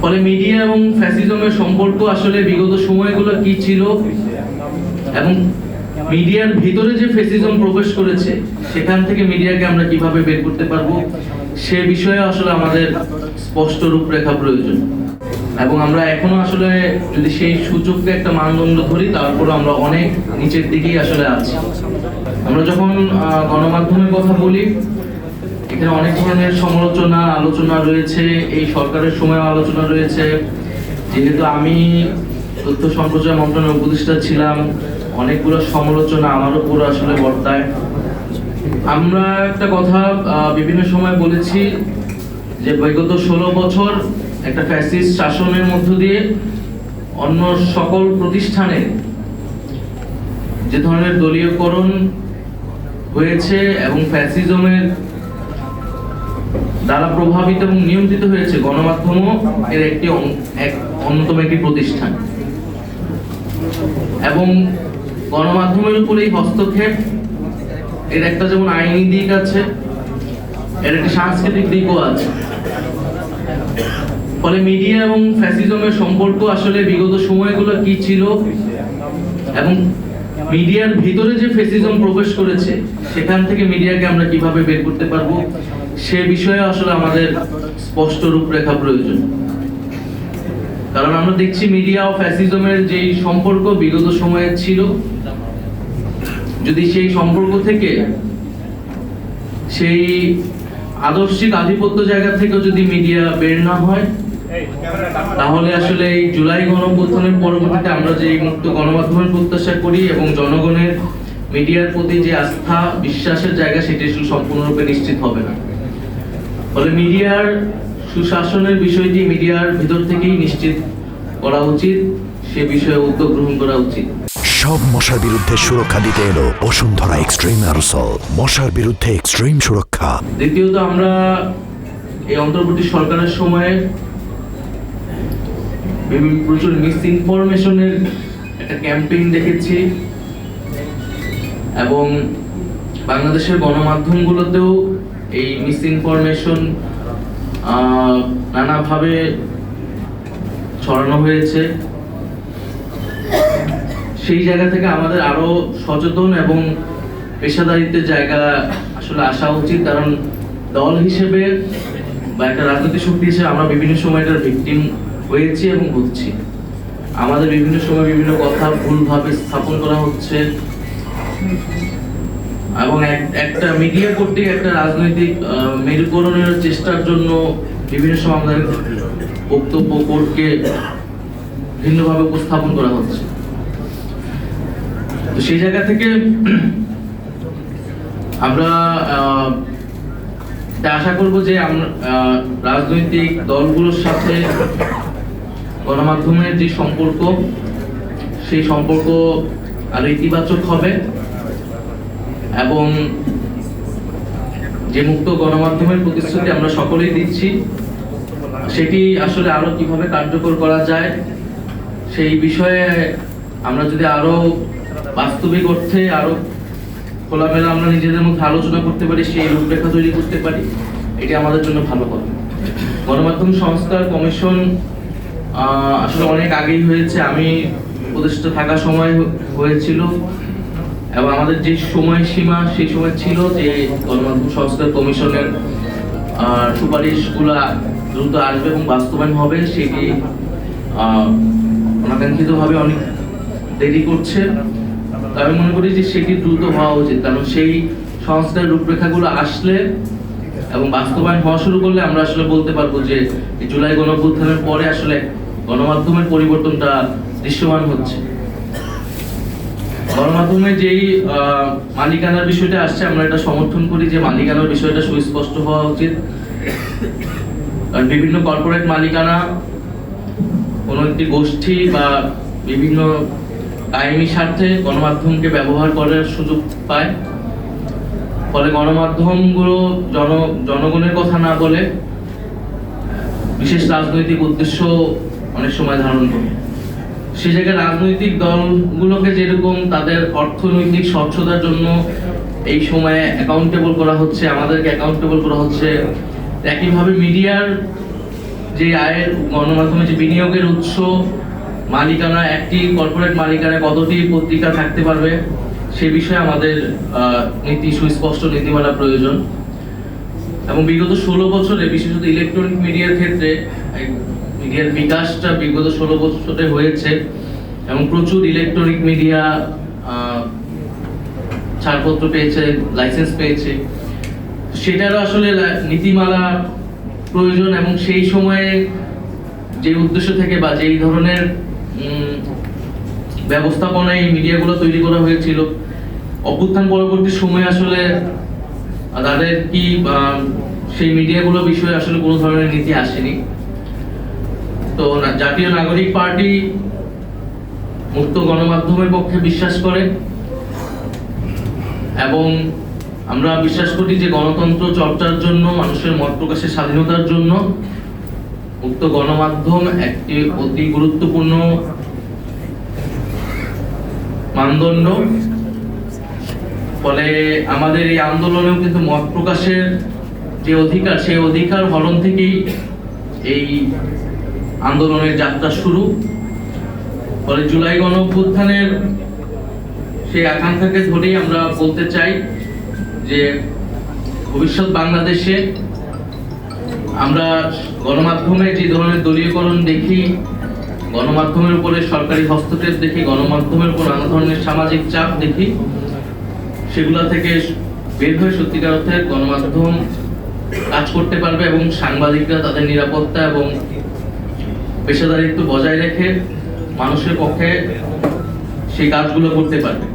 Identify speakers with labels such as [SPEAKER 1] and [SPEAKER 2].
[SPEAKER 1] ফলে মিডিয়া এবং ফ্যাসিজমের সম্পর্ক আসলে বিগত সময়গুলো কি ছিল এবং মিডিয়ার ভিতরে যে ফ্যাসিজম প্রবেশ করেছে সেখান থেকে মিডিয়াকে আমরা কিভাবে বের করতে পারবো সে বিষয়ে আসলে আমাদের স্পষ্ট রূপরেখা প্রয়োজন। এবং আমরা এখনো আসলে যদি সেই সুযোগকে একটা মানদণ্ড ধরি তারপরে আমরা অনেক নিচের দিকেই আসলে আছি। আমরা যখন গণমাধ্যমের কথা বলি এখানে অনেক ধরনের সমালোচনা আলোচনা রয়েছে, এই সরকারের সময় আলোচনা রয়েছে। যেহেতু আমি তথ্য সম্প্রচার মন্ত্রণালয়ের উপদেষ্টা ছিলাম, অনেকগুলো সমালোচনা আমার উপর আসলে বর্তায়। আমরা একটা কথা বিভিন্ন সময় বলেছি যে বিগত 16 বছর একটা ফ্যাসিস্ট শাসনের মধ্য দিয়ে অন্য সকল প্রতিষ্ঠানে যে ধরনের দলীয়করণ হয়েছে এবং ফ্যাসিজমের দ্বারা প্রভাবিত এবং নিয়ন্ত্রিত হয়েছে গণমাধ্যমও এর একটি অন্যতম একটি প্রতিষ্ঠান। এবং গণমাধ্যমের উপরে হস্তক্ষেপ এর একটা যেমন আইনি দিক আছে, এর একটা সাংস্কৃতিক দিকও আছে। ফলে মিডিয়া এবং ফ্যাসিজমের সম্পর্ক আসলে বিগত সময়গুলো কি ছিল এবং মিডিয়ার ভিতরে যে ফ্যাসিজম প্রবেশ করেছে সেখান থেকে মিডিয়াকে আমরা কিভাবে বের করতে পারবো সে বিষয়ে আসলে আমাদের স্পষ্ট রূপরেখা প্রয়োজন। কারণ আমরা দেখছি মিডিয়া ও ফ্যাসিজমের যেই সম্পর্ক বিগত সময়ে ছিল, যদি সেই সম্পর্ক থেকে সেই আদর্শিক আধিপত্য জায়গা থেকে যদি মিডিয়া বের না হয় তাহলে আসলে এই জুলাই গণঅভ্যুত্থানের পরবর্তীতে আমরা যে মুক্ত গণমাধ্যমের প্রত্যাশা করি এবং জনগণের মিডিয়ার প্রতি যে আস্থা বিশ্বাসের জায়গা সেটি সম্পূর্ণরূপে নিশ্চিত হবে না। ফলে মিডিয়ার সুশাসনের বিষয়টি মিডিয়ার ভিতর থেকেই নিশ্চিত করা উচিত, সে বিষয়ে উদ্যোগ গ্রহণ করা উচিত।
[SPEAKER 2] সব মশার বিরুদ্ধে সুরক্ষা দিতে এলো বসুন্ধরা এক্সট্রিম অ্যারোসল, মশার বিরুদ্ধে এক্সট্রিম সুরক্ষা।
[SPEAKER 1] দ্বিতীয়ত আমরা এই অন্তর্বর্তী সরকারের সময়ে প্রচুর মিস ইনফরমেশনের একটা ক্যাম্পেইন দেখেছি এবং বাংলাদেশের গণমাধ্যমগুলোতেও এই মিস ইনফরমেশন নানাভাবে ছড়ানো হয়েছে। সেই জায়গা থেকে আমাদের আরো সচেতন এবং পেশাদারিত্বের জায়গা আসলে আসা উচিত। কারণ দল হিসেবে বা একটা রাজনৈতিক শক্তি হিসেবে আমরা বিভিন্ন সময় এটার ভিকটিম হয়েছি এবং হচ্ছি। আমাদের বিভিন্ন সময় বিভিন্ন কথা ভুলভাবে স্থাপন করা হচ্ছে এবং একটা মিডিয়া কর্তৃক একটা রাজনৈতিক মেরুকরণের চেষ্টার জন্য বিভিন্ন সময় আমাদের বক্তব্য কোর্টকে ভিন্নভাবে উপস্থাপন করা হচ্ছে। তো সেই জায়গা থেকে আমরা আশা করব যে আমরা রাজনৈতিক দলগুলোর সাথে গণমাধ্যমের যে সম্পর্ক সেই সম্পর্ক আরো ইতিবাচক হবে এবং যে মুক্ত গণমাধ্যমের প্রতিশ্রুতি আমরা সকলেই দিচ্ছি সেটি আসলে আরো কিভাবে কার্যকর করা যায় সেই বিষয়ে আমরা যদি আরো বাস্তবিক অর্থে আরো খোলামেলা আমরা নিজেদের মধ্যে আলোচনা করতে পারি, সেই রূপরেখা তৈরি করতে পারি, এটি আমাদের জন্য ভালো হবে। গণমাধ্যম সংস্কার কমিশন আসলে অনেক আগেই হয়েছে, আমি উপদেষ্টা থাকার সময় হয়েছিল এবং আমাদের যে সময়সীমা সেই সময় ছিল যে গণমাধ্যম সংস্কার কমিশনের সুপারিশগুলো দ্রুত আসবে এবং বাস্তবায়ন হবে, সেটি অনাকাঙ্ক্ষিতভাবে অনেক দেরি করছে। আমি মনে করি যে সেটি দ্রুত হওয়া উচিত, কারণ সেই সংস্কার রূপরেখাগুলো আসলে এবং বাস্তবায়ন হওয়া শুরু করলে আমরা আসলে বলতে পারবো যে জুলাই গণঅভ্যুত্থানের পরে আসলে গণমাধ্যমের পরিবর্তনটা দৃশ্যমান হচ্ছে। গণমাধ্যমে যেই মালিকানার বিষয়টা আসছে আমরা এটা সমর্থন করি যে মালিকানার বিষয়টা সুস্পষ্ট হওয়া উচিত। কারণ বিভিন্ন কর্পোরেট মালিকানা কোনো একটি গোষ্ঠী বা বিভিন্ন আইনি স্বার্থে গণমাধ্যমকে ব্যবহার করার সুযোগ পায়। ফলে গণমাধ্যমগুলো জনগণের কথা না বলে বিশেষ রাজনৈতিক উদ্দেশ্য অনেক সময় ধারণ করে। সেই জায়গায় রাজনৈতিক দলগুলোকে যেরকম তাদের অর্থনৈতিক স্বচ্ছতার জন্য এই সময়ে অ্যাকাউন্টেবল করা হচ্ছে, আমাদেরকে অ্যাকাউন্টেবল করা হচ্ছে, একইভাবে মিডিয়ার যে আয়ের গণমাধ্যমে যে বিনিয়োগের উৎস, মালিকানা, একটি কর্পোরেট মালিকানা কতটি পত্রিকা থাকতে পারবে সে বিষয়ে আমাদের নীতি, সুস্পষ্ট নীতিমালা প্রয়োজন। এবং বিগত 16 বছরে বিশেষত ইলেকট্রনিক মিডিয়ার ক্ষেত্রে মিডিয়ার বিকাশটা বিগত 16 বছরে হয়েছে এবং প্রচুর ইলেকট্রনিক মিডিয়া ছাড়পত্র পেয়েছে, লাইসেন্স পেয়েছে। সেটারও আসলে নীতিমালা প্রয়োজন এবং সেই সময়ে যে উদ্দেশ্য থেকে বা যেই ধরনের ব্যবস্থাপনায় এই মিডিয়াগুলো তৈরি করা হয়েছিল, অভ্যুত্থান পরবর্তী সময়ে আসলে তাদের কি সেই মিডিয়াগুলো বিষয়ে আসলে কোনো ধরনের নীতি আসেনি। তো জাতীয় নাগরিক পার্টি মুক্ত গণমাধ্যমের পক্ষে বিশ্বাস করে এবং আমরা বিশ্বাস করি যে গণতন্ত্র চর্চার জন্য, মানুষের মত প্রকাশের স্বাধীনতার জন্য মুক্ত গণমাধ্যম একটি অতি গুরুত্বপূর্ণ মানদণ্ড। ফলে আমাদের এই আন্দোলনেও কিন্তু মত প্রকাশের যে অধিকার, সেই অধিকার হরণ থেকেই এই আন্দোলনের যাত্রা শুরু। ফলে জুলাই গণ অভ্যুত্থানের সেই আকাঙ্ক্ষাকে ধরেই আমরা বলতে চাই যে ভবিষ্যৎ বাংলাদেশে আমরা গণমাধ্যমে যে ধরনের দলীয়করণ দেখি, গণমাধ্যমের উপরে সরকারি হস্তক্ষেপ দেখি, গণমাধ্যমের উপর নানা ধরনের সামাজিক চাপ দেখি, সেগুলা থেকে বের হয়ে সত্যিকার অর্থে গণমাধ্যম কাজ করতে পারবে এবং সাংবাদিকরা তাদের নিরাপত্তা এবং পেশাদারিত্ব বজায় রেখে মানুষের পক্ষে সেই কাজগুলো করতে পারবে।